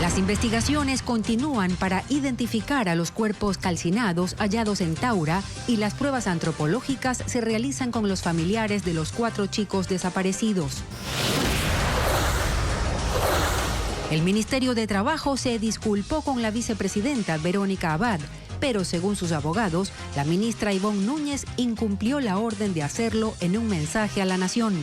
Las investigaciones continúan para identificar a los cuerpos calcinados hallados en Taura y las pruebas antropológicas se realizan con los familiares de los 4 chicos desaparecidos. El Ministerio de Trabajo se disculpó con la vicepresidenta Verónica Abad, pero según sus abogados, la ministra Ivonne Núñez incumplió la orden de hacerlo en un mensaje a la nación.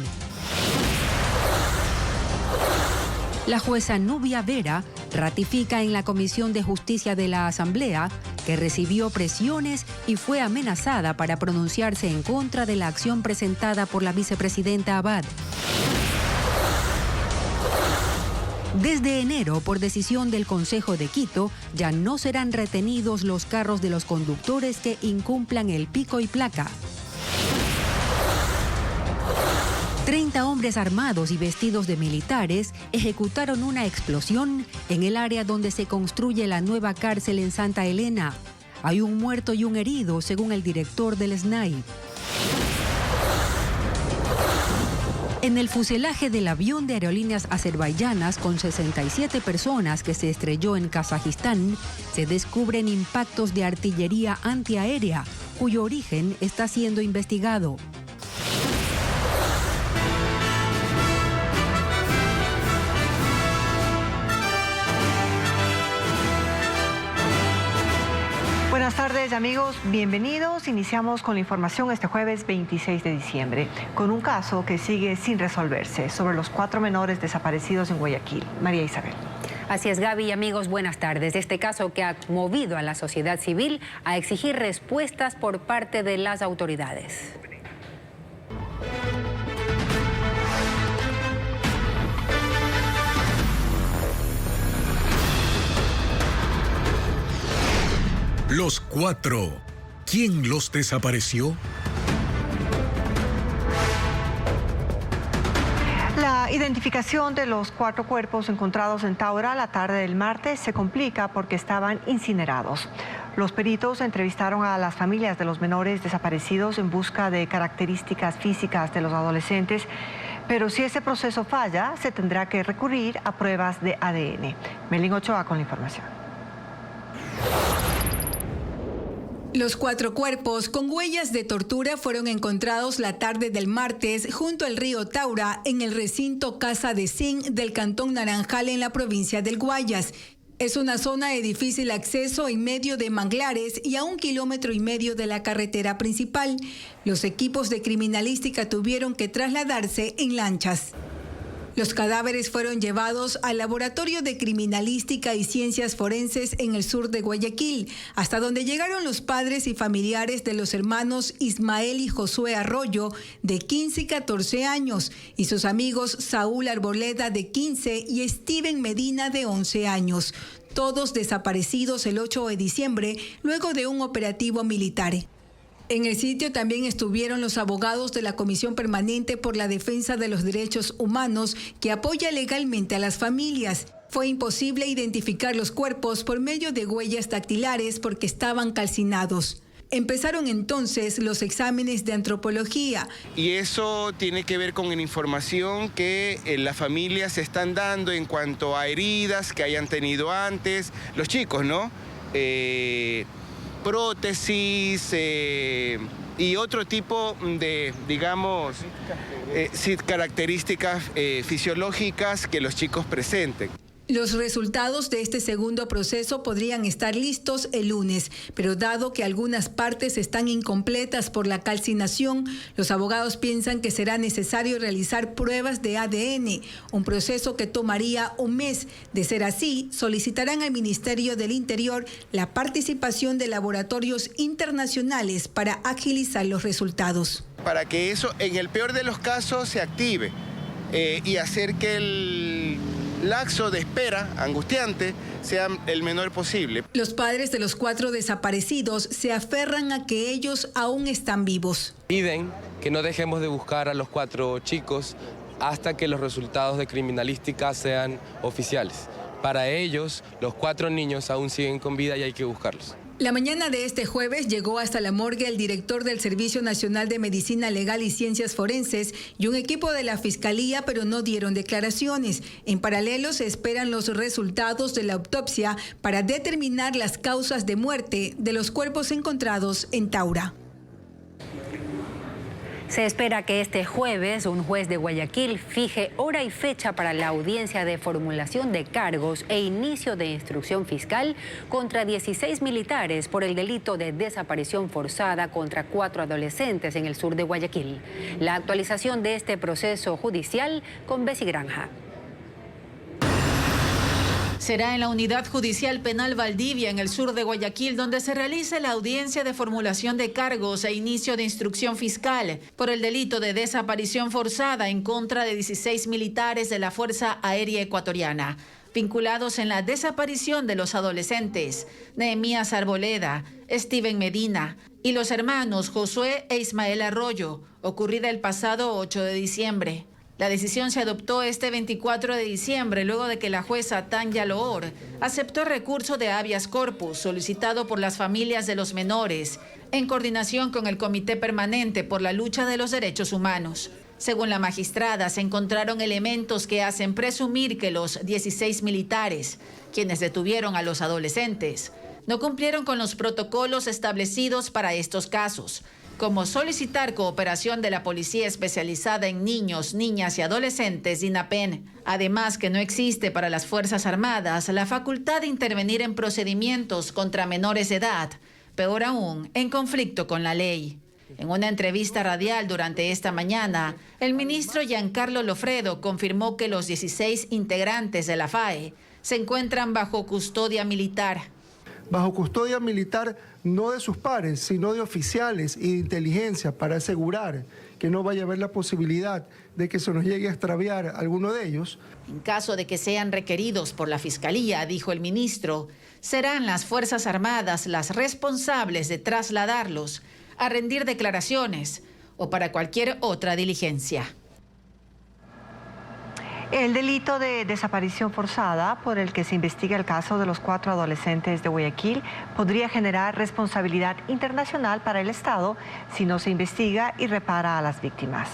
La jueza Nubia Vera ratifica en la Comisión de Justicia de la Asamblea que recibió presiones y fue amenazada para pronunciarse en contra de la acción presentada por la vicepresidenta Abad. Desde enero, por decisión del Consejo de Quito, ya no serán retenidos los carros de los conductores que incumplan el pico y placa. 30 hombres armados y vestidos de militares ejecutaron una explosión en el área donde se construye la nueva cárcel en Santa Elena. Hay un muerto y un herido, según el director del SNAI. En el fuselaje del avión de aerolíneas azerbaiyanas con 67 personas que se estrelló en Kazajistán, se descubren impactos de artillería antiaérea, cuyo origen está siendo investigado. Buenas tardes, amigos, bienvenidos. Iniciamos con la información este jueves 26 de diciembre, con un caso que sigue sin resolverse sobre los 4 menores desaparecidos en Guayaquil. María Isabel. Así es, Gaby y amigos, buenas tardes. Este caso que ha movido a la sociedad civil a exigir respuestas por parte de las autoridades. Los 4. ¿Quién los desapareció? La identificación de los 4 cuerpos encontrados en Taura la tarde del martes se complica porque estaban incinerados. Los peritos entrevistaron a las familias de los menores desaparecidos en busca de características físicas de los adolescentes, pero si ese proceso falla, se tendrá que recurrir a pruebas de ADN. Melín Ochoa con la información. Los 4 cuerpos con huellas de tortura fueron encontrados la tarde del martes junto al río Taura en el recinto Casa de Zinc del Cantón Naranjal en la provincia del Guayas. Es una zona de difícil acceso en medio de manglares y a 1,5 kilómetros de la carretera principal. Los equipos de criminalística tuvieron que trasladarse en lanchas. Los cadáveres fueron llevados al Laboratorio de Criminalística y Ciencias Forenses en el sur de Guayaquil, hasta donde llegaron los padres y familiares de los hermanos Ismael y Josué Arroyo, de 15 y 14 años, y sus amigos Saúl Arboleda, de 15, y Steven Medina, de 11 años. Todos desaparecidos el 8 de diciembre, luego de un operativo militar. En el sitio también estuvieron los abogados de la Comisión Permanente por la Defensa de los Derechos Humanos, que apoya legalmente a las familias. Fue imposible identificar los cuerpos por medio de huellas dactilares porque estaban calcinados. Empezaron entonces los exámenes de antropología. Y eso tiene que ver con la información que las familias se están dando en cuanto a heridas que hayan tenido antes, los chicos, ¿no? Prótesis y otro tipo de, digamos, características fisiológicas que los chicos presenten. Los resultados de este segundo proceso podrían estar listos el lunes, pero dado que algunas partes están incompletas por la calcinación, los abogados piensan que será necesario realizar pruebas de ADN, un proceso que tomaría un mes. De ser así, solicitarán al Ministerio del Interior la participación de laboratorios internacionales para agilizar los resultados. Para que eso, en el peor de los casos, se active y hacer que el lapso de espera angustiante sea el menor posible. Los padres de los 4 desaparecidos se aferran a que ellos aún están vivos. Piden que no dejemos de buscar a los 4 chicos hasta que los resultados de criminalística sean oficiales. Para ellos, los 4 niños aún siguen con vida y hay que buscarlos. La mañana de este jueves llegó hasta la morgue el director del Servicio Nacional de Medicina Legal y Ciencias Forenses y un equipo de la Fiscalía, pero no dieron declaraciones. En paralelo, se esperan los resultados de la autopsia para determinar las causas de muerte de los cuerpos encontrados en Taura. Se espera que este jueves un juez de Guayaquil fije hora y fecha para la audiencia de formulación de cargos e inicio de instrucción fiscal contra 16 militares por el delito de desaparición forzada contra 4 adolescentes en el sur de Guayaquil. La actualización de este proceso judicial con Bessie Granja. Será en la Unidad Judicial Penal Valdivia, en el sur de Guayaquil, donde se realice la audiencia de formulación de cargos e inicio de instrucción fiscal por el delito de desaparición forzada en contra de 16 militares de la Fuerza Aérea Ecuatoriana, vinculados en la desaparición de los adolescentes Nehemías Arboleda, Steven Medina y los hermanos Josué e Ismael Arroyo, ocurrida el pasado 8 de diciembre. La decisión se adoptó este 24 de diciembre luego de que la jueza Tanya Loor aceptó el recurso de habeas corpus solicitado por las familias de los menores en coordinación con el Comité Permanente por la Lucha de los Derechos Humanos. Según la magistrada, se encontraron elementos que hacen presumir que los 16 militares, quienes detuvieron a los adolescentes, no cumplieron con los protocolos establecidos para estos casos, como solicitar cooperación de la Policía Especializada en Niños, Niñas y Adolescentes, DINAPEN. Además, que no existe para las Fuerzas Armadas la facultad de intervenir en procedimientos contra menores de edad, peor aún, en conflicto con la ley. En una entrevista radial durante esta mañana, el ministro Giancarlo Lofredo confirmó que los 16 integrantes de la FAE se encuentran bajo custodia militar. Bajo custodia militar no de sus pares, sino de oficiales y de inteligencia para asegurar que no vaya a haber la posibilidad de que se nos llegue a extraviar alguno de ellos. En caso de que sean requeridos por la Fiscalía, dijo el ministro, serán las Fuerzas Armadas las responsables de trasladarlos a rendir declaraciones o para cualquier otra diligencia. El delito de desaparición forzada por el que se investiga el caso de los 4 adolescentes de Guayaquil podría generar responsabilidad internacional para el Estado si no se investiga y repara a las víctimas.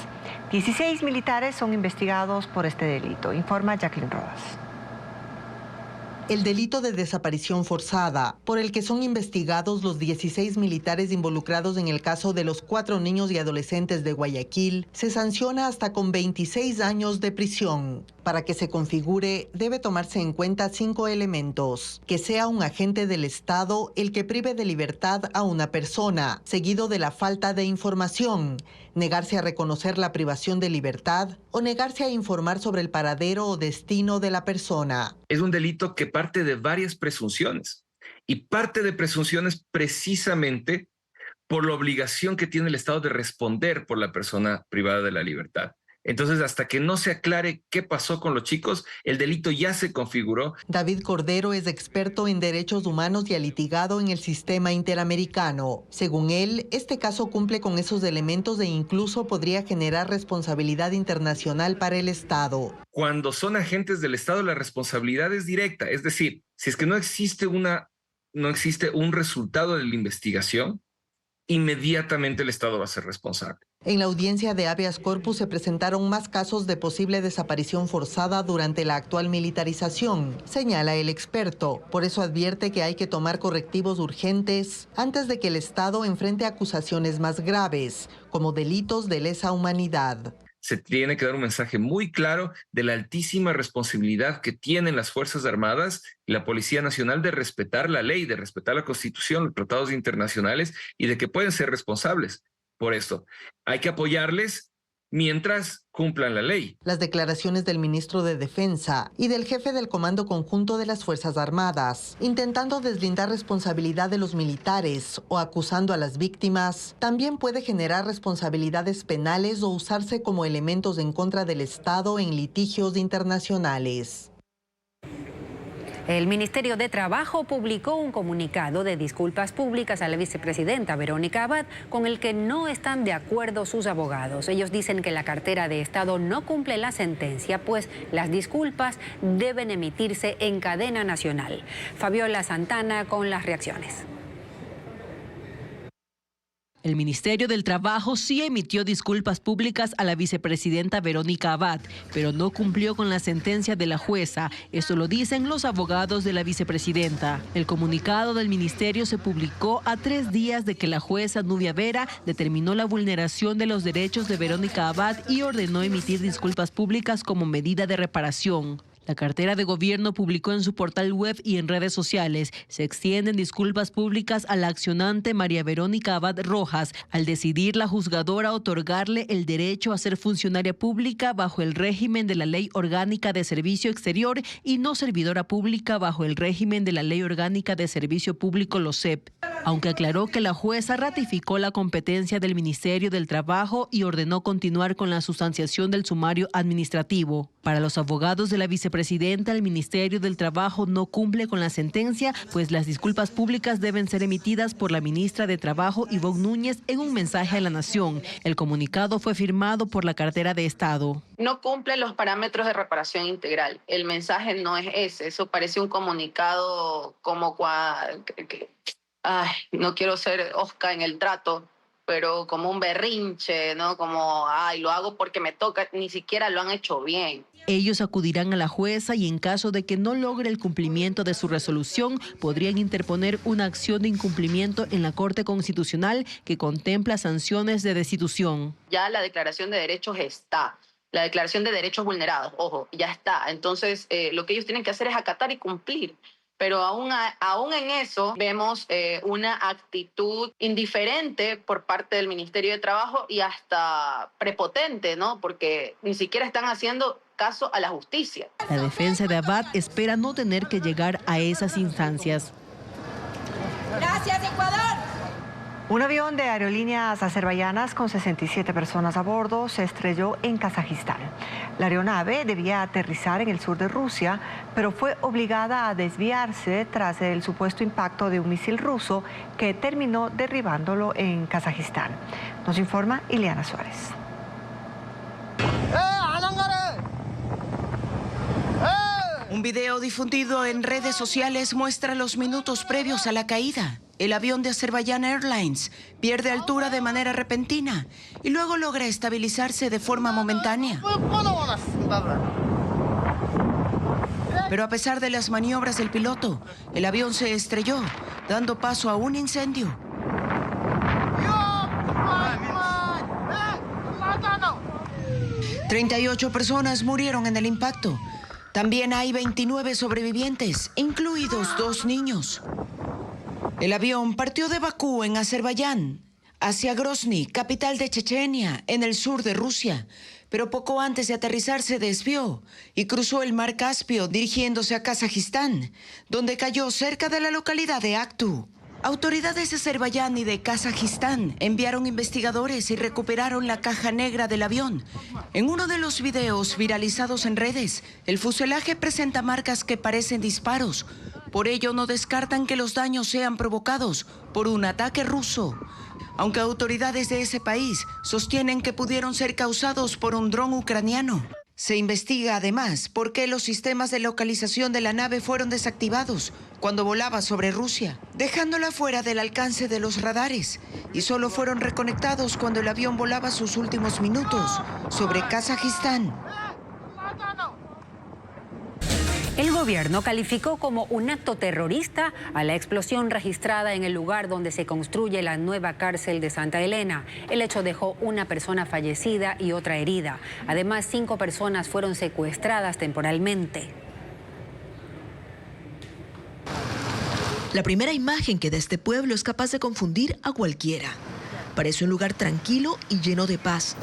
16 militares son investigados por este delito, informa Jacqueline Rodas. El delito de desaparición forzada, por el que son investigados los 16 militares involucrados en el caso de los 4 niños y adolescentes de Guayaquil, se sanciona hasta con 26 años de prisión. Para que se configure, debe tomarse en cuenta 5 elementos: que sea un agente del Estado el que prive de libertad a una persona, seguido de la falta de información, negarse a reconocer la privación de libertad o negarse a informar sobre el paradero o destino de la persona. Es un delito que parte de varias presunciones y parte de presunciones precisamente por la obligación que tiene el Estado de responder por la persona privada de la libertad. Entonces, hasta que no se aclare qué pasó con los chicos, el delito ya se configuró. David Cordero es experto en derechos humanos y ha litigado en el sistema interamericano. Según él, este caso cumple con esos elementos e incluso podría generar responsabilidad internacional para el Estado. Cuando son agentes del Estado, la responsabilidad es directa. Es decir, si es que no existe un resultado de la investigación, inmediatamente el Estado va a ser responsable. En la audiencia de habeas corpus se presentaron más casos de posible desaparición forzada durante la actual militarización, señala el experto. Por eso advierte que hay que tomar correctivos urgentes antes de que el Estado enfrente acusaciones más graves, como delitos de lesa humanidad. Se tiene que dar un mensaje muy claro de la altísima responsabilidad que tienen las Fuerzas Armadas y la Policía Nacional de respetar la ley, de respetar la Constitución, los tratados internacionales y de que pueden ser responsables por esto. Hay que apoyarles mientras cumplan la ley. Las declaraciones del ministro de Defensa y del jefe del Comando Conjunto de las Fuerzas Armadas, intentando deslindar responsabilidad de los militares o acusando a las víctimas, también puede generar responsabilidades penales o usarse como elementos en contra del Estado en litigios internacionales. El Ministerio de Trabajo publicó un comunicado de disculpas públicas a la vicepresidenta Verónica Abad, con el que no están de acuerdo sus abogados. Ellos dicen que la cartera de Estado no cumple la sentencia, pues las disculpas deben emitirse en cadena nacional. Fabiola Santana con las reacciones. El Ministerio del Trabajo sí emitió disculpas públicas a la vicepresidenta Verónica Abad, pero no cumplió con la sentencia de la jueza. Esto lo dicen los abogados de la vicepresidenta. El comunicado del ministerio se publicó a 3 días de que la jueza Nubia Vera determinó la vulneración de los derechos de Verónica Abad y ordenó emitir disculpas públicas como medida de reparación. La cartera de gobierno publicó en su portal web y en redes sociales: se extienden disculpas públicas a la accionante María Verónica Abad Rojas al decidir la juzgadora otorgarle el derecho a ser funcionaria pública bajo el régimen de la Ley Orgánica de Servicio Exterior y no servidora pública bajo el régimen de la Ley Orgánica de Servicio Público LOSEP. Aunque aclaró que la jueza ratificó la competencia del Ministerio del Trabajo y ordenó continuar con la sustanciación del sumario administrativo. Para los abogados de la vicepresidenta, el Ministerio del Trabajo no cumple con la sentencia, pues las disculpas públicas deben ser emitidas por la ministra de Trabajo, Ivonne Núñez, en un mensaje a la Nación. El comunicado fue firmado por la cartera de Estado. No cumple los parámetros de reparación integral. El mensaje no es ese. Eso parece un comunicado como no quiero ser Oscar en el trato, pero como un berrinche, ¿no? Como, lo hago porque me toca. Ni siquiera lo han hecho bien. Ellos acudirán a la jueza y en caso de que no logre el cumplimiento de su resolución, podrían interponer una acción de incumplimiento en la Corte Constitucional que contempla sanciones de destitución. Ya la declaración de derechos está. La declaración de derechos vulnerados, ojo, ya está. Entonces, lo que ellos tienen que hacer es acatar y cumplir. Pero aún en eso vemos una actitud indiferente por parte del Ministerio de Trabajo y hasta prepotente, ¿no? Porque ni siquiera están haciendo caso a la justicia. La defensa de Abad espera no tener que llegar a esas instancias. Gracias, Ecuador. Un avión de aerolíneas azerbaiyanas con 67 personas a bordo se estrelló en Kazajistán. La aeronave debía aterrizar en el sur de Rusia, pero fue obligada a desviarse tras el supuesto impacto de un misil ruso que terminó derribándolo en Kazajistán. Nos informa Ileana Suárez. Un video difundido en redes sociales muestra los minutos previos a la caída. El avión de Azerbaijan Airlines pierde altura de manera repentina y luego logra estabilizarse de forma momentánea. Pero a pesar de las maniobras del piloto, el avión se estrelló, dando paso a un incendio. ...38 personas murieron en el impacto. También hay 29 sobrevivientes, incluidos 2 niños. El avión partió de Bakú, en Azerbaiyán, hacia Grozny, capital de Chechenia, en el sur de Rusia. Pero poco antes de aterrizar se desvió y cruzó el mar Caspio dirigiéndose a Kazajistán, donde cayó cerca de la localidad de Aktu. Autoridades de Azerbaiyán y de Kazajistán enviaron investigadores y recuperaron la caja negra del avión. En uno de los videos viralizados en redes, el fuselaje presenta marcas que parecen disparos. Por ello, no descartan que los daños sean provocados por un ataque ruso, aunque autoridades de ese país sostienen que pudieron ser causados por un dron ucraniano. Se investiga además por qué los sistemas de localización de la nave fueron desactivados cuando volaba sobre Rusia, dejándola fuera del alcance de los radares, y solo fueron reconectados cuando el avión volaba sus últimos minutos sobre Kazajistán. El gobierno calificó como un acto terrorista a la explosión registrada en el lugar donde se construye la nueva cárcel de Santa Elena. El hecho dejó una persona fallecida y otra herida. Además, 5 personas fueron secuestradas temporalmente. La primera imagen que da este pueblo es capaz de confundir a cualquiera. Parece un lugar tranquilo y lleno de paz,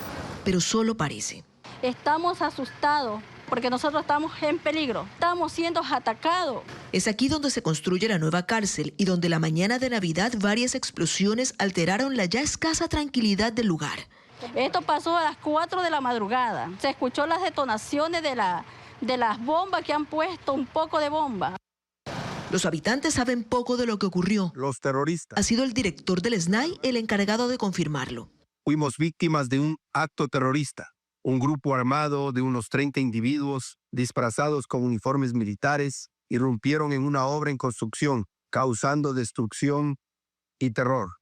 pero solo parece. Estamos asustados porque nosotros estamos en peligro, estamos siendo atacados. Es aquí donde se construye la nueva cárcel y donde la mañana de Navidad varias explosiones alteraron la ya escasa tranquilidad del lugar. Esto pasó a las 4 de la madrugada. Se escuchó las detonaciones de las bombas que han puesto, un poco de bomba. Los habitantes saben poco de lo que ocurrió. Los terroristas. Ha sido el director del SNAI el encargado de confirmarlo. Fuimos víctimas de un acto terrorista. Un grupo armado de unos 30 individuos, disfrazados con uniformes militares, irrumpieron en una obra en construcción, causando destrucción y terror.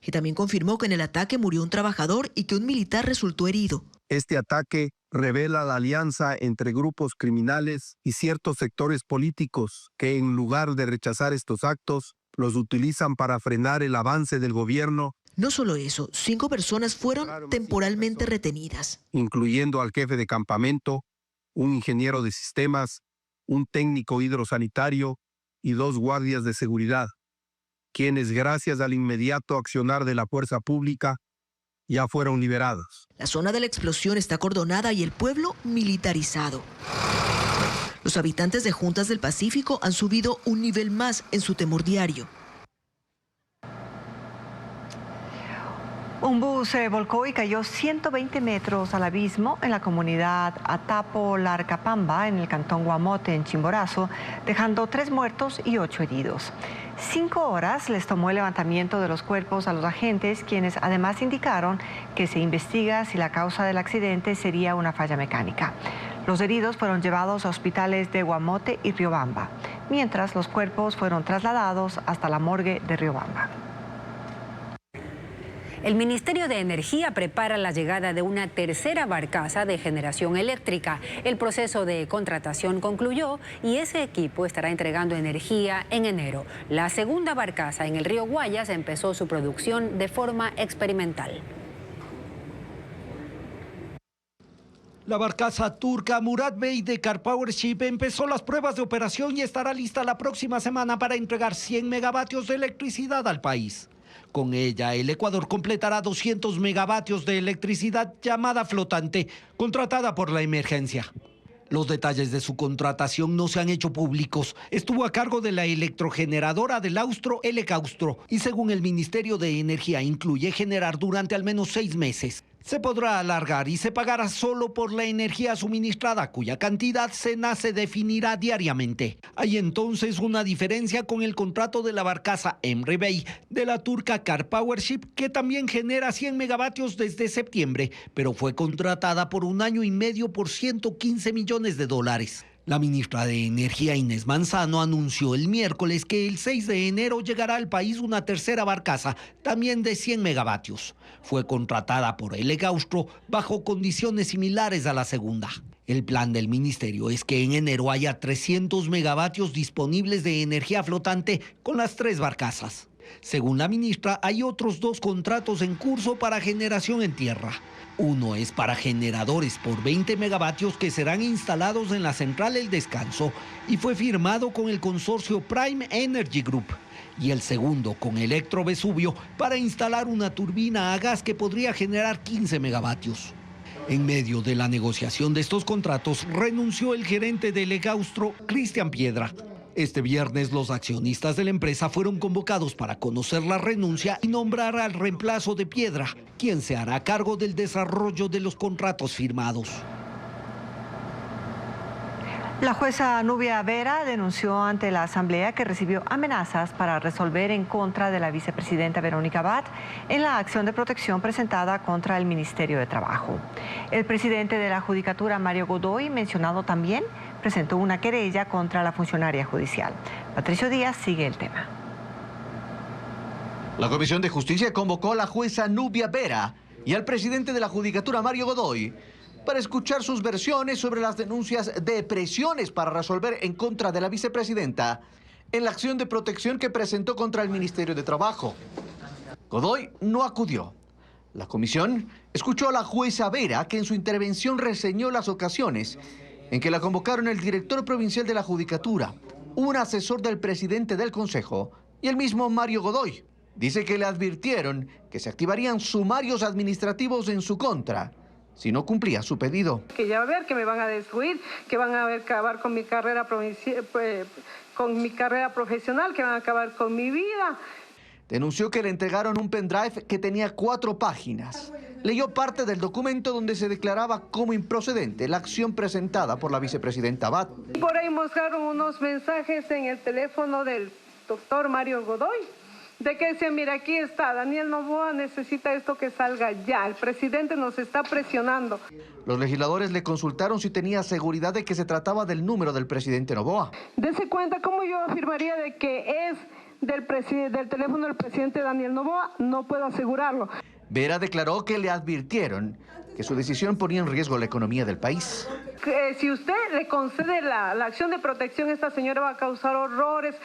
y también confirmó que en el ataque murió un trabajador y que un militar resultó herido. Este ataque revela la alianza entre grupos criminales y ciertos sectores políticos que, en lugar de rechazar estos actos, los utilizan para frenar el avance del gobierno. No solo eso, 5 personas fueron temporalmente retenidas, incluyendo al jefe de campamento, un ingeniero de sistemas, un técnico hidrosanitario y 2 guardias de seguridad, quienes, gracias al inmediato accionar de la fuerza pública, ya fueron liberados. La zona de la explosión está acordonada y el pueblo militarizado. Los habitantes de Juntas del Pacífico han subido un nivel más en su temor diario. Un bus se volcó y cayó 120 metros al abismo en la comunidad Atapo-Larcapamba, en el cantón Guamote, en Chimborazo, dejando 3 muertos y 8 heridos. 5 horas les tomó el levantamiento de los cuerpos a los agentes, quienes además indicaron que se investiga si la causa del accidente sería una falla mecánica. Los heridos fueron llevados a hospitales de Guamote y Riobamba, mientras los cuerpos fueron trasladados hasta la morgue de Riobamba. El Ministerio de Energía prepara la llegada de una tercera barcaza de generación eléctrica. El proceso de contratación concluyó y ese equipo estará entregando energía en enero. La segunda barcaza en el río Guayas empezó su producción de forma experimental. La barcaza turca Murat Bey de Car Power Ship empezó las pruebas de operación y estará lista la próxima semana para entregar 100 megavatios de electricidad al país. Con ella, el Ecuador completará 200 megavatios de electricidad llamada flotante, contratada por la emergencia. Los detalles de su contratación no se han hecho públicos. Estuvo a cargo de la electrogeneradora del Austro, Elecaustro, y según el Ministerio de Energía, incluye generar durante al menos 6 meses. Se podrá alargar y se pagará solo por la energía suministrada, cuya cantidad se definirá diariamente. Hay entonces una diferencia con el contrato de la barcaza Emre Bey de la turca Car Power Ship, que también genera 100 megavatios desde septiembre, pero fue contratada por 1 año y medio por $115 millones. La ministra de Energía, Inés Manzano, anunció el miércoles que el 6 de enero llegará al país una tercera barcaza, también de 100 megavatios. Fue contratada por Elecaustro bajo condiciones similares a la segunda. El plan del ministerio es que en enero haya 300 megavatios disponibles de energía flotante con las 3 barcazas. Según la ministra, hay otros 2 contratos en curso para generación en tierra. Uno es para generadores por 20 megavatios que serán instalados en la central El Descanso y fue firmado con el consorcio Prime Energy Group. Y el segundo con Electro Vesubio para instalar una turbina a gas que podría generar 15 megavatios. En medio de la negociación de estos contratos, renunció el gerente de Elecaustro, Cristian Piedra. Este viernes los accionistas de la empresa fueron convocados para conocer la renuncia y nombrar al reemplazo de Piedra, quien se hará cargo del desarrollo de los contratos firmados. La jueza Nubia Vera denunció ante la Asamblea que recibió amenazas para resolver en contra de la vicepresidenta Verónica Abad en la acción de protección presentada contra el Ministerio de Trabajo. El presidente de la Judicatura, Mario Godoy, mencionado también, presentó una querella contra la funcionaria judicial. Patricio Díaz sigue el tema. La Comisión de Justicia convocó a la jueza Nubia Vera y al presidente de la Judicatura, Mario Godoy, para escuchar sus versiones sobre las denuncias de presiones para resolver en contra de la vicepresidenta en la acción de protección que presentó contra el Ministerio de Trabajo. Godoy no acudió. La comisión escuchó a la jueza Vera, que en su intervención reseñó las ocasiones en que la convocaron el director provincial de la Judicatura, un asesor del presidente del Consejo y el mismo Mario Godoy. Dice que le advirtieron que se activarían sumarios administrativos en su contra si no cumplía su pedido. Que ya va a ver que me van a destruir, que van a acabar con mi carrera profesional, que van a acabar con mi vida. Denunció que le entregaron un pendrive que tenía 4 páginas. Leyó parte del documento donde se declaraba como improcedente la acción presentada por la vicepresidenta Abad. Por ahí mostraron unos mensajes en el teléfono del doctor Mario Godoy, de que decía, mira, aquí está, Daniel Noboa necesita esto que salga ya, el presidente nos está presionando. Los legisladores le consultaron si tenía seguridad de que se trataba del número del presidente Noboa. Dese cuenta, ¿cómo yo afirmaría de que es del teléfono del presidente Daniel Noboa, no puedo asegurarlo. Vera declaró que le advirtieron que su decisión ponía en riesgo la economía del país. Si usted le concede la acción de protección, esta señora va a causar horrores,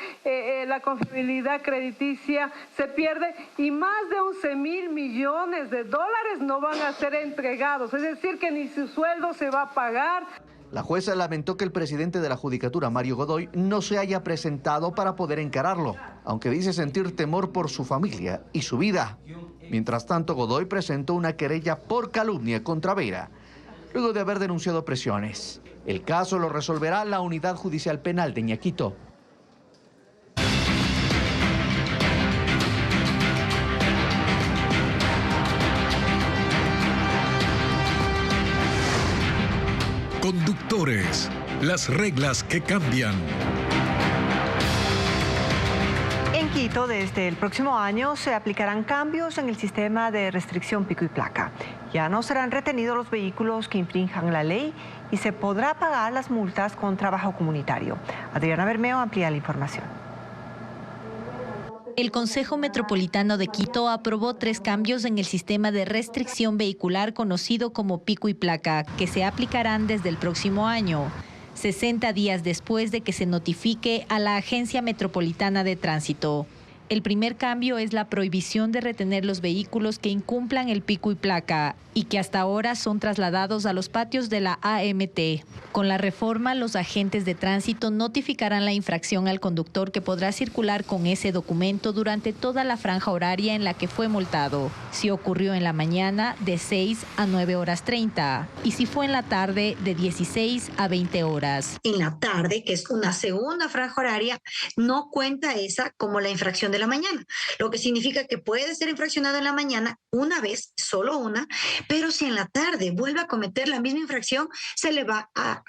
la confiabilidad crediticia se pierde y más de 11.000 millones de dólares no van a ser entregados, es decir, que ni su sueldo se va a pagar. La jueza lamentó que el presidente de la Judicatura, Mario Godoy, no se haya presentado para poder encararlo, aunque dice sentir temor por su familia y su vida. Mientras tanto, Godoy presentó una querella por calumnia contra Vera, luego de haber denunciado presiones. El caso lo resolverá la Unidad Judicial Penal de Ñaquito. Conductores, las reglas que cambian. En Quito, desde el próximo año, se aplicarán cambios en el sistema de restricción pico y placa. Ya no serán retenidos los vehículos que infrinjan la ley y se podrá pagar las multas con trabajo comunitario. Adriana Bermeo amplía la información. El Consejo Metropolitano de Quito aprobó 3 cambios en el sistema de restricción vehicular conocido como pico y placa, que se aplicarán desde el próximo año, 60 días después de que se notifique a la Agencia Metropolitana de Tránsito. El primer cambio es la prohibición de retener los vehículos que incumplan el pico y placa y que hasta ahora son trasladados a los patios de la AMT. Con la reforma, los agentes de tránsito notificarán la infracción al conductor, que podrá circular con ese documento durante toda la franja horaria en la que fue multado. Si ocurrió en la mañana, de 6 a 9 horas 30, y si fue en la tarde, de 16 a 20 horas. En la tarde, que es una segunda franja horaria, no cuenta esa como la infracción de la mañana, lo que significa que puede ser infraccionado en la mañana una vez, solo una, pero si en la tarde vuelve a cometer la misma infracción, se le va a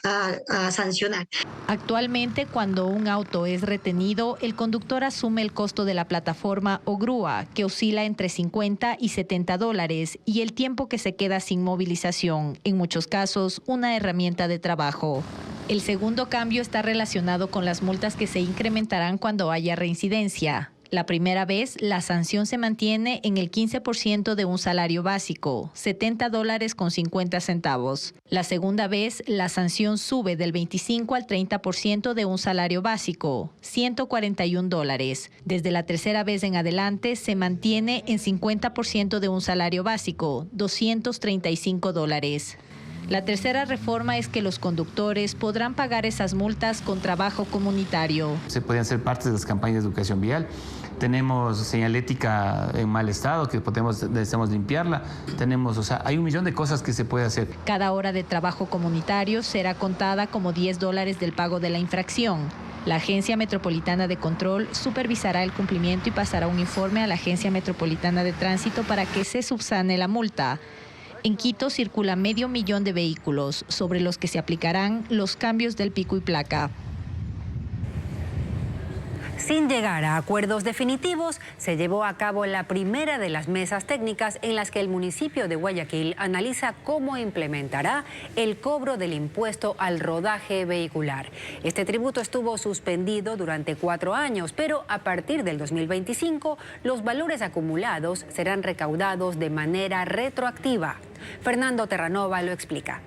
sancionar. Actualmente, cuando un auto es retenido, el conductor asume el costo de la plataforma o grúa, que oscila entre $50 y $70, y el tiempo que se queda sin movilización, en muchos casos una herramienta de trabajo. El segundo cambio está relacionado con las multas, que se incrementarán cuando haya reincidencia. La primera vez, la sanción se mantiene en el 15% de un salario básico, $70.50. La segunda vez, la sanción sube del 25 al 30% de un salario básico, $141. Desde la tercera vez en adelante, se mantiene en 50% de un salario básico, $235. La tercera reforma es que los conductores podrán pagar esas multas con trabajo comunitario. Se pueden hacer parte de las campañas de educación vial. Tenemos señalética en mal estado que necesitamos limpiarla. Hay 1 millón de cosas que se puede hacer. Cada hora de trabajo comunitario será contada como $10 del pago de la infracción. La Agencia Metropolitana de Control supervisará el cumplimiento y pasará un informe a la Agencia Metropolitana de Tránsito para que se subsane la multa. En Quito circula 500,000 de vehículos, sobre los que se aplicarán los cambios del pico y placa. Sin llegar a acuerdos definitivos, se llevó a cabo la primera de las mesas técnicas en las que el municipio de Guayaquil analiza cómo implementará el cobro del impuesto al rodaje vehicular. Este tributo estuvo suspendido durante 4 años, pero a partir del 2025 los valores acumulados serán recaudados de manera retroactiva. Fernando Terranova lo explica.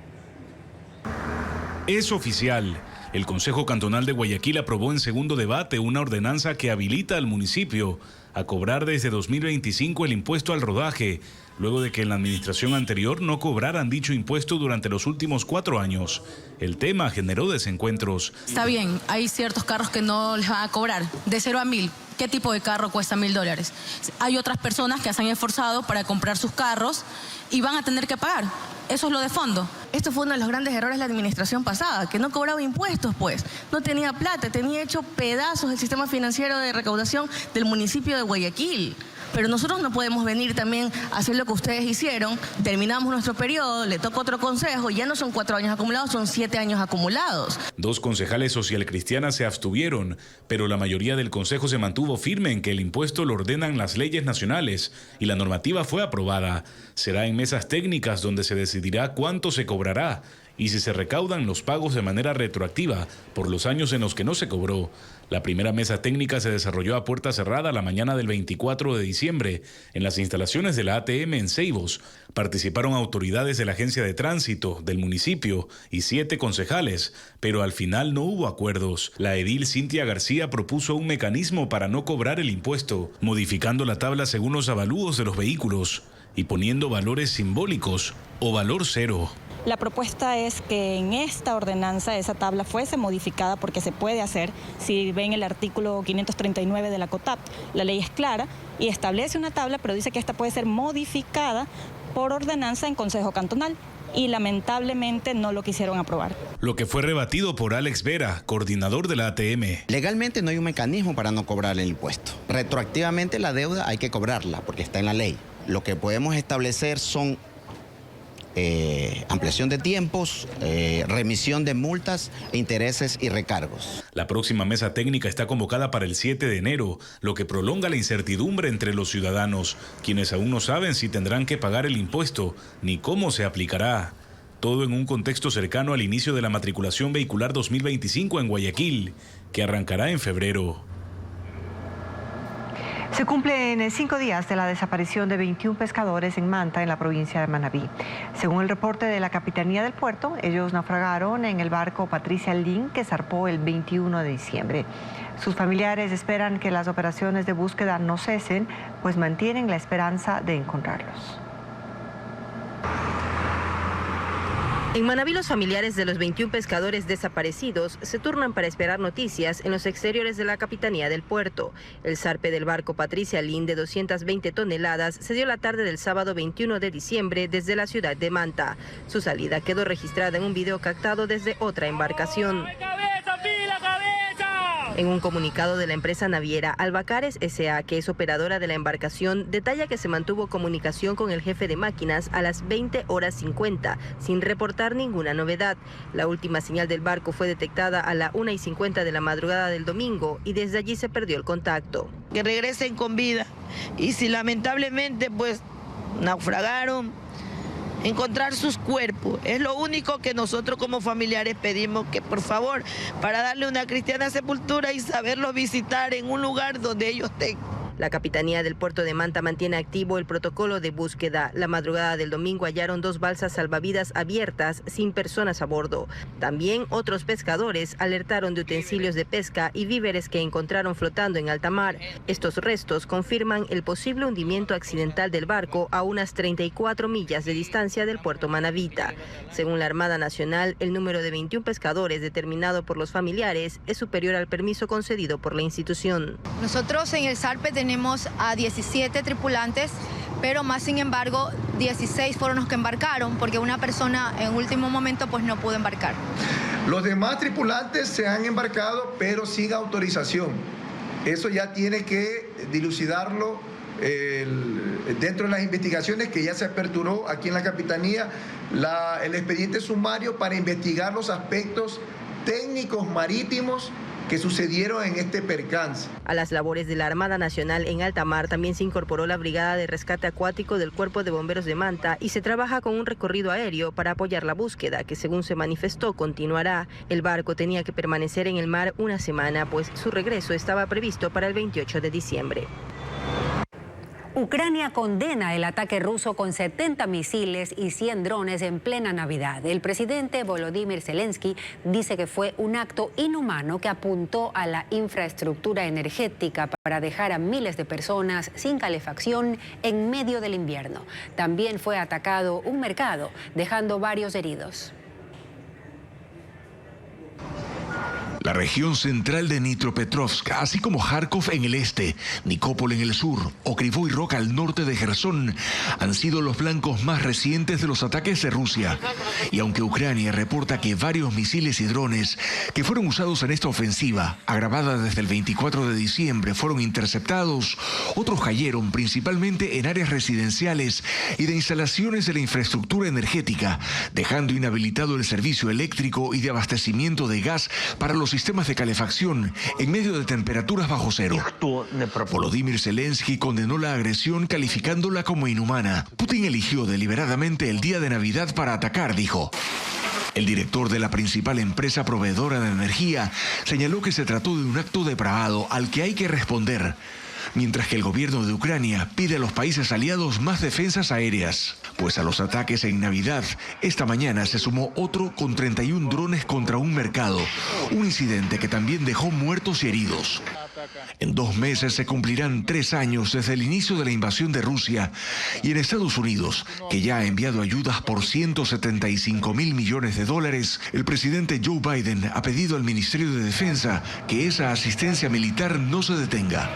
Es oficial. El Consejo Cantonal de Guayaquil aprobó en segundo debate una ordenanza que habilita al municipio a cobrar desde 2025 el impuesto al rodaje, luego de que en la administración anterior no cobraran dicho impuesto durante los últimos 4 años. El tema generó desencuentros. Está bien, hay ciertos carros que no les van a cobrar, de 0 a 1000. ¿Qué tipo de carro cuesta $1000? Hay otras personas que se han esforzado para comprar sus carros y van a tener que pagar. Eso es lo de fondo. Esto fue uno de los grandes errores de la administración pasada, que no cobraba impuestos, pues. No tenía plata, tenía hecho pedazos el sistema financiero de recaudación del municipio de Guayaquil. Pero nosotros no podemos venir también a hacer lo que ustedes hicieron. Terminamos nuestro periodo, le toca otro consejo, ya no son 4 años acumulados, son 7 años acumulados. 2 concejales socialcristianas se abstuvieron, pero la mayoría del consejo se mantuvo firme en que el impuesto lo ordenan las leyes nacionales y la normativa fue aprobada. Será en mesas técnicas donde se decidirá cuánto se cobrará y si se recaudan los pagos de manera retroactiva por los años en los que no se cobró. La primera mesa técnica se desarrolló a puerta cerrada la mañana del 24 de diciembre en las instalaciones de la ATM en Ceibos. Participaron autoridades de la Agencia de Tránsito, del municipio y 7 concejales, pero al final no hubo acuerdos. La edil Cintia García propuso un mecanismo para no cobrar el impuesto, modificando la tabla según los avalúos de los vehículos y poniendo valores simbólicos o valor cero. La propuesta es que en esta ordenanza esa tabla fuese modificada porque se puede hacer. Si ven el artículo 539 de la COTAP, la ley es clara y establece una tabla, pero dice que esta puede ser modificada por ordenanza en Consejo Cantonal. Y lamentablemente no lo quisieron aprobar. Lo que fue rebatido por Alex Vera, coordinador de la ATM. Legalmente no hay un mecanismo para no cobrar el impuesto. Retroactivamente la deuda hay que cobrarla porque está en la ley. Lo que podemos establecer son ampliación de tiempos, remisión de multas, intereses y recargos. La próxima mesa técnica está convocada para el 7 de enero, lo que prolonga la incertidumbre entre los ciudadanos, quienes aún no saben si tendrán que pagar el impuesto ni cómo se aplicará. Todo en un contexto cercano al inicio de la matriculación vehicular 2025 en Guayaquil, que arrancará en febrero. Se cumplen 5 días de la desaparición de 21 pescadores en Manta, en la provincia de Manabí. Según el reporte de la Capitanía del Puerto, ellos naufragaron en el barco Patricia Lin, que zarpó el 21 de diciembre. Sus familiares esperan que las operaciones de búsqueda no cesen, pues mantienen la esperanza de encontrarlos. En Manabí, los familiares de los 21 pescadores desaparecidos se turnan para esperar noticias en los exteriores de la Capitanía del Puerto. El zarpe del barco Patricia Lin de 220 toneladas se dio la tarde del sábado 21 de diciembre desde la ciudad de Manta. Su salida quedó registrada en un video captado desde otra embarcación. En un comunicado de la empresa naviera Albacares S.A., que es operadora de la embarcación, detalla que se mantuvo comunicación con el jefe de máquinas a las 20:50, sin reportar ninguna novedad. La última señal del barco fue detectada a la 1:50 de la madrugada del domingo y desde allí se perdió el contacto. Que regresen con vida y si lamentablemente pues naufragaron, encontrar sus cuerpos. Es lo único que nosotros como familiares pedimos, que por favor, para darle una cristiana sepultura y saberlos visitar en un lugar donde ellos estén. La Capitanía del Puerto de Manta mantiene activo el protocolo de búsqueda. La madrugada del domingo hallaron 2 balsas salvavidas abiertas sin personas a bordo. También otros pescadores alertaron de utensilios de pesca y víveres que encontraron flotando en alta mar. Estos restos confirman el posible hundimiento accidental del barco a unas 34 millas de distancia del puerto manabita. Según la Armada Nacional, el número de 21 pescadores determinado por los familiares es superior al permiso concedido por la institución. Nosotros en el zarpe tenemos a 17 tripulantes, pero más sin embargo 16 fueron los que embarcaron porque una persona en último momento pues no pudo embarcar. Los demás tripulantes se han embarcado pero sin autorización. Eso ya tiene que dilucidarlo dentro de las investigaciones que ya se aperturó aquí en la Capitanía el expediente sumario para investigar los aspectos técnicos marítimos que sucedieron en este percance. A las labores de la Armada Nacional en alta mar también se incorporó la Brigada de Rescate Acuático del Cuerpo de Bomberos de Manta y se trabaja con un recorrido aéreo para apoyar la búsqueda, que según se manifestó continuará. El barco tenía que permanecer en el mar una semana, pues su regreso estaba previsto para el 28 de diciembre. Ucrania condena el ataque ruso con 70 misiles y 100 drones en plena Navidad. El presidente Volodymyr Zelensky dice que fue un acto inhumano que apuntó a la infraestructura energética para dejar a miles de personas sin calefacción en medio del invierno. También fue atacado un mercado, dejando varios heridos. La región central de Dnipropetrovsk, así como Kharkov en el este, Nikópol en el sur o Kryvyi Rog al norte de Jersón, han sido los blancos más recientes de los ataques de Rusia. Y aunque Ucrania reporta que varios misiles y drones que fueron usados en esta ofensiva, agravada desde el 24 de diciembre, fueron interceptados, otros cayeron principalmente en áreas residenciales y de instalaciones de la infraestructura energética, dejando inhabilitado el servicio eléctrico y de abastecimiento de gas para los sistemas de calefacción en medio de temperaturas bajo cero. Volodymyr Zelensky condenó la agresión calificándola como inhumana. Putin eligió deliberadamente el día de Navidad para atacar, dijo. El director de la principal empresa proveedora de energía señaló que se trató de un acto depravado al que hay que responder, mientras que el gobierno de Ucrania pide a los países aliados más defensas aéreas. Pues a los ataques en Navidad, esta mañana se sumó otro con 31 drones contra un mercado, un incidente que también dejó muertos y heridos. En 2 meses se cumplirán 3 años desde el inicio de la invasión de Rusia, y en Estados Unidos, que ya ha enviado ayudas por $175 mil millones, el presidente Joe Biden ha pedido al Ministerio de Defensa que esa asistencia militar no se detenga.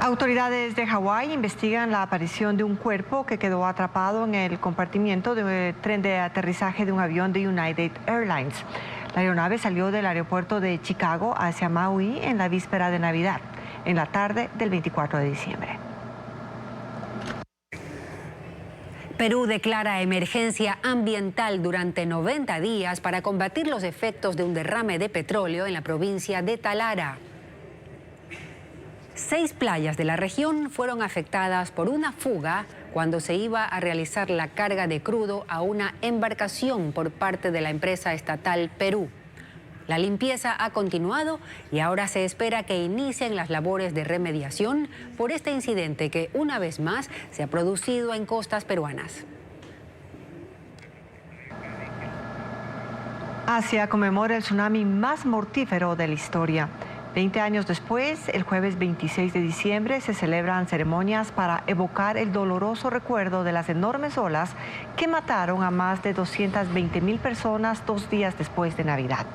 Autoridades de Hawái investigan la aparición de un cuerpo que quedó atrapado en el compartimiento de un tren de aterrizaje de un avión de United Airlines. La aeronave salió del aeropuerto de Chicago hacia Maui en la víspera de Navidad, en la tarde del 24 de diciembre. Perú declara emergencia ambiental durante 90 días para combatir los efectos de un derrame de petróleo en la provincia de Talara. 6 playas de la región fueron afectadas por una fuga cuando se iba a realizar la carga de crudo a una embarcación por parte de la empresa estatal Perú. La limpieza ha continuado y ahora se espera que inicien las labores de remediación por este incidente que una vez más se ha producido en costas peruanas. Asia conmemora el tsunami más mortífero de la historia. 20 años después, el jueves 26 de diciembre, se celebran ceremonias para evocar el doloroso recuerdo de las enormes olas que mataron a más de 220.000 personas 2 días después de Navidad.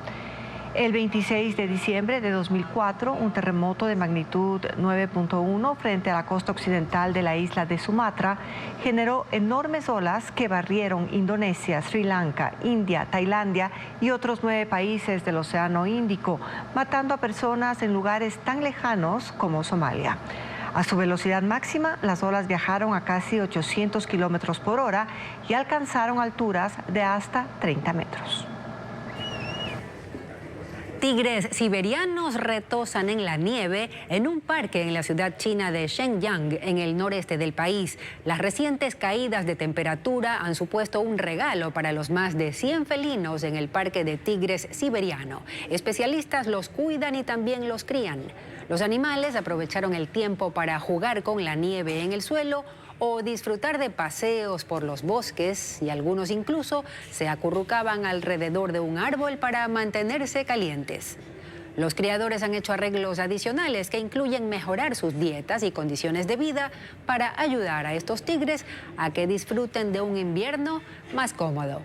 El 26 de diciembre de 2004, un terremoto de magnitud 9.1 frente a la costa occidental de la isla de Sumatra generó enormes olas que barrieron Indonesia, Sri Lanka, India, Tailandia y otros 9 países del Océano Índico, matando a personas en lugares tan lejanos como Somalia. A su velocidad máxima, las olas viajaron a casi 800 kilómetros por hora y alcanzaron alturas de hasta 30 metros. Tigres siberianos retosan en la nieve en un parque en la ciudad china de Shenyang, en el noreste del país. Las recientes caídas de temperatura han supuesto un regalo para los más de 100 felinos en el parque de tigres siberiano. Especialistas los cuidan y también los crían. Los animales aprovecharon el tiempo para jugar con la nieve en el suelo o disfrutar de paseos por los bosques, y algunos incluso se acurrucaban alrededor de un árbol para mantenerse calientes. Los criadores han hecho arreglos adicionales que incluyen mejorar sus dietas y condiciones de vida para ayudar a estos tigres a que disfruten de un invierno más cómodo.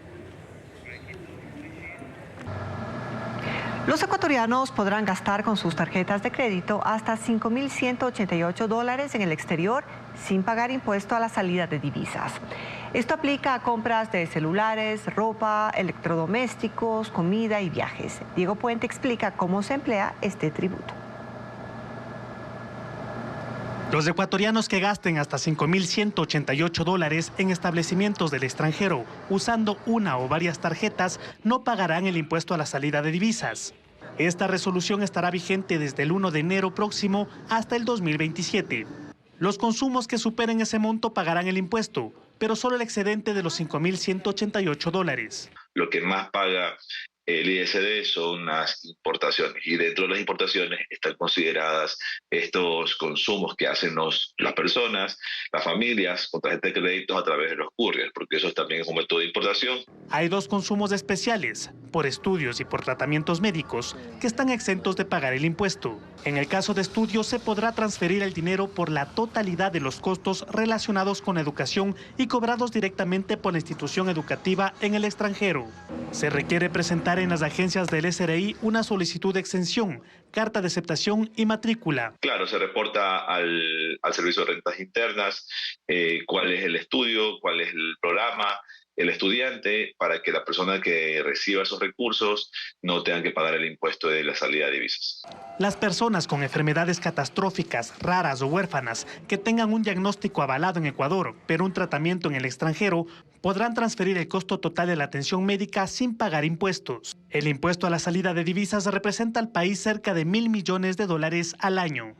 Los ecuatorianos podrán gastar con sus tarjetas de crédito hasta $5.188 en el exterior sin pagar impuesto a la salida de divisas. Esto aplica a compras de celulares, ropa, electrodomésticos, comida y viajes. Diego Puente explica cómo se emplea este tributo. Los ecuatorianos que gasten hasta $5.188 en establecimientos del extranjero usando una o varias tarjetas no pagarán el impuesto a la salida de divisas. Esta resolución estará vigente desde el 1 de enero próximo hasta el 2027. Los consumos que superen ese monto pagarán el impuesto, pero solo el excedente de los $5.188. Lo que más paga el ISD son las importaciones, y dentro de las importaciones están consideradas estos consumos que hacen las personas, las familias, con tarjeta de créditos a través de los couriers, porque eso también es un método de importación. Hay 2 consumos especiales, por estudios y por tratamientos médicos, que están exentos de pagar el impuesto. En el caso de estudios se podrá transferir el dinero por la totalidad de los costos relacionados con educación y cobrados directamente por la institución educativa en el extranjero. Se requiere presentar en las agencias del SRI una solicitud de exención, carta de aceptación y matrícula. Claro, se reporta al Servicio de Rentas Internas cuál es el estudio, cuál es el programa, el estudiante, para que la persona que reciba esos recursos no tenga que pagar el impuesto de la salida de divisas. Las personas con enfermedades catastróficas, raras o huérfanas que tengan un diagnóstico avalado en Ecuador, pero un tratamiento en el extranjero, podrán transferir el costo total de la atención médica sin pagar impuestos. El impuesto a la salida de divisas representa al país cerca de $1.000 millones al año.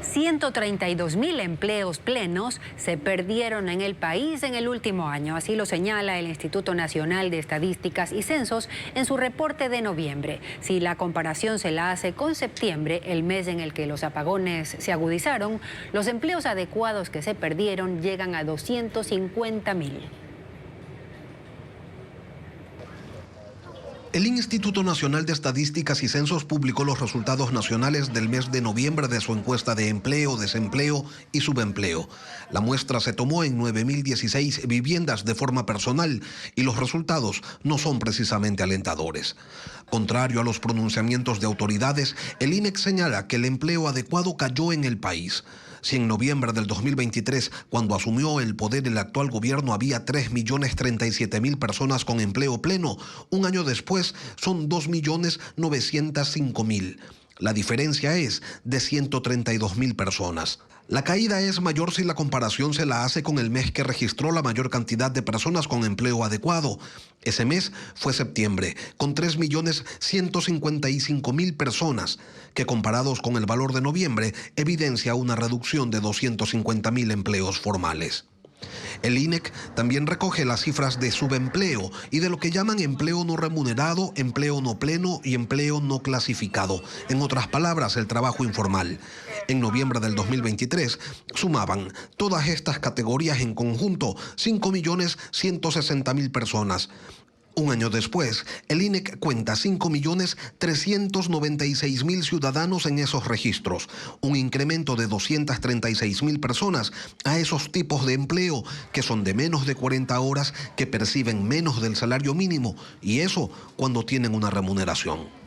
132.000 empleos plenos se perdieron en el país en el último año. Así lo señala el Instituto Nacional de Estadísticas y Censos en su reporte de noviembre. Si la comparación se la hace con septiembre, el mes en el que los apagones se agudizaron, los empleos adecuados que se perdieron llegan a 250.000. El Instituto Nacional de Estadísticas y Censos publicó los resultados nacionales del mes de noviembre de su encuesta de empleo, desempleo y subempleo. La muestra se tomó en 9.016 viviendas de forma personal y los resultados no son precisamente alentadores. Contrario a los pronunciamientos de autoridades, el INEC señala que el empleo adecuado cayó en el país. Si en noviembre del 2023, cuando asumió el poder el actual gobierno, había 3.037.000 personas con empleo pleno, un año después son 2.905.000. La diferencia es de 132.000 personas. La caída es mayor si la comparación se la hace con el mes que registró la mayor cantidad de personas con empleo adecuado. Ese mes fue septiembre, con 3.155.000 personas, que comparados con el valor de noviembre evidencia una reducción de 250.000 empleos formales. El INEC también recoge las cifras de subempleo y de lo que llaman empleo no remunerado, empleo no pleno y empleo no clasificado. En otras palabras, el trabajo informal. En noviembre del 2023 sumaban todas estas categorías en conjunto 5.160.000 personas. Un año después, el INEC cuenta 5.396.000 ciudadanos en esos registros, un incremento de 236.000 personas a esos tipos de empleo que son de menos de 40 horas, que perciben menos del salario mínimo, y eso cuando tienen una remuneración.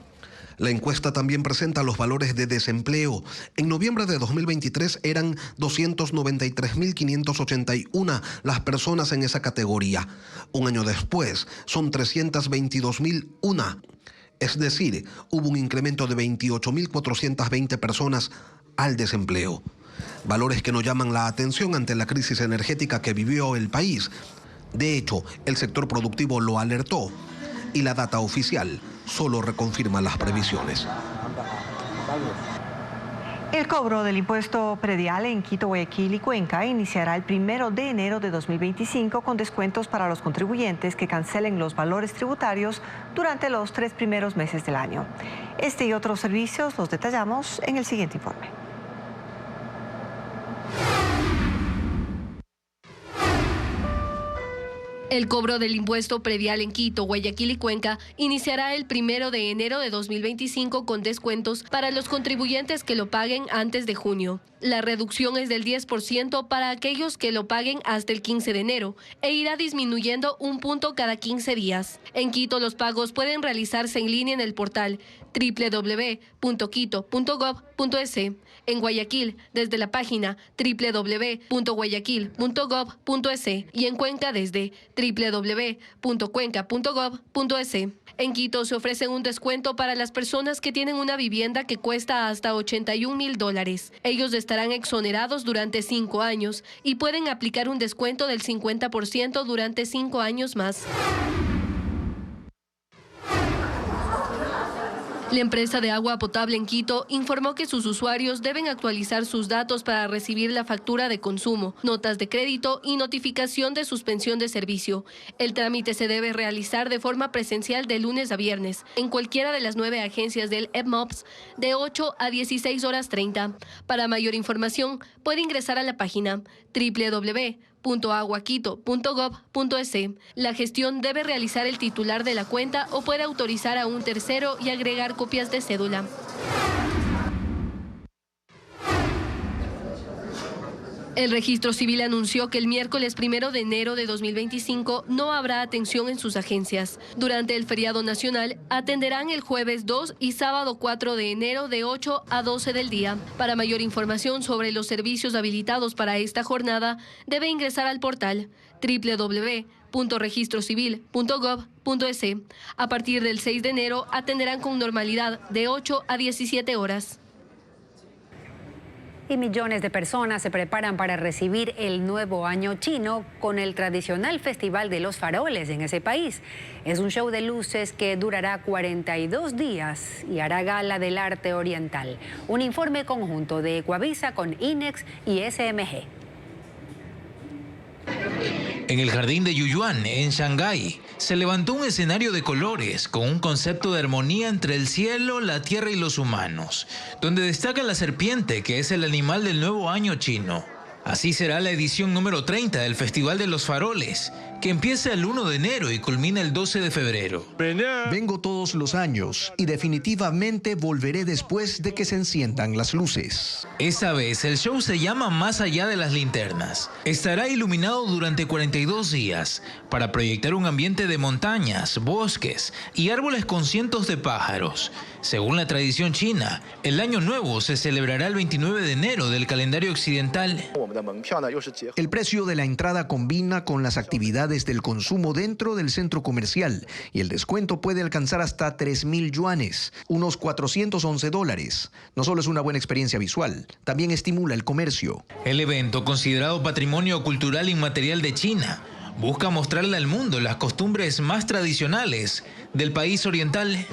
La encuesta también presenta los valores de desempleo. En noviembre de 2023 eran 293.581 las personas en esa categoría. Un año después son 322.001. Es decir, hubo un incremento de 28.420 personas al desempleo. Valores que no llaman la atención ante la crisis energética que vivió el país. De hecho, el sector productivo lo alertó y la data oficial solo reconfirma las previsiones. El cobro del impuesto predial en Quito, Guayaquil y Cuenca iniciará el 1 de enero de 2025 con descuentos para los contribuyentes que cancelen los valores tributarios durante los 3 primeros meses del año. Este y otros servicios los detallamos en el siguiente informe. El cobro del impuesto predial en Quito, Guayaquil y Cuenca iniciará el 1 de enero de 2025 con descuentos para los contribuyentes que lo paguen antes de junio. La reducción es del 10% para aquellos que lo paguen hasta el 15 de enero e irá disminuyendo un punto cada 15 días. En Quito, los pagos pueden realizarse en línea en el portal www.quito.gov.es. En Guayaquil, desde la página www.guayaquil.gov.es y en Cuenca desde www.cuenca.gov.es. En Quito se ofrece un descuento para las personas que tienen una vivienda que cuesta hasta $81.000. Ellos estarán exonerados durante 5 años y pueden aplicar un descuento del 50% durante 5 años más. La empresa de agua potable en Quito informó que sus usuarios deben actualizar sus datos para recibir la factura de consumo, notas de crédito y notificación de suspensión de servicio. El trámite se debe realizar de forma presencial de lunes a viernes en cualquiera de las 9 agencias del EPMOPS de 8 a 16:30. Para mayor información, puede ingresar a la página www.aguaquito.gov.es. La gestión debe realizar el titular de la cuenta o puede autorizar a un tercero y agregar copias de cédula. El Registro Civil anunció que el miércoles 1 de enero de 2025 no habrá atención en sus agencias. Durante el feriado nacional, atenderán el jueves 2 y sábado 4 de enero de 8 a 12 del día. Para mayor información sobre los servicios habilitados para esta jornada, debe ingresar al portal www.registrocivil.gov.es. A partir del 6 de enero, atenderán con normalidad de 8 a 17 horas. Y millones de personas se preparan para recibir el nuevo año chino con el tradicional Festival de los Faroles en ese país. Es un show de luces que durará 42 días y hará gala del arte oriental. Un informe conjunto de Ecuavisa con INEX y SMG. En el jardín de Yuyuan, en Shanghái, se levantó un escenario de colores con un concepto de armonía entre el cielo, la tierra y los humanos, donde destaca la serpiente, que es el animal del nuevo año chino. Así será la edición número 30 del Festival de los Faroles, que empieza el 1 de enero y culmina el 12 de febrero. Vengo todos los años y definitivamente volveré después de que se enciendan las luces. Esta vez el show se llama Más allá de las linternas. Estará iluminado durante 42 días para proyectar un ambiente de montañas, bosques y árboles con cientos de pájaros. Según la tradición china, el Año Nuevo se celebrará el 29 de enero del calendario occidental. El precio de la entrada combina con las actividades del consumo dentro del centro comercial y el descuento puede alcanzar hasta 3.000 yuanes, unos $411. No solo es una buena experiencia visual, también estimula el comercio. El evento, considerado Patrimonio Cultural Inmaterial de China, busca mostrarle al mundo las costumbres más tradicionales del país oriental.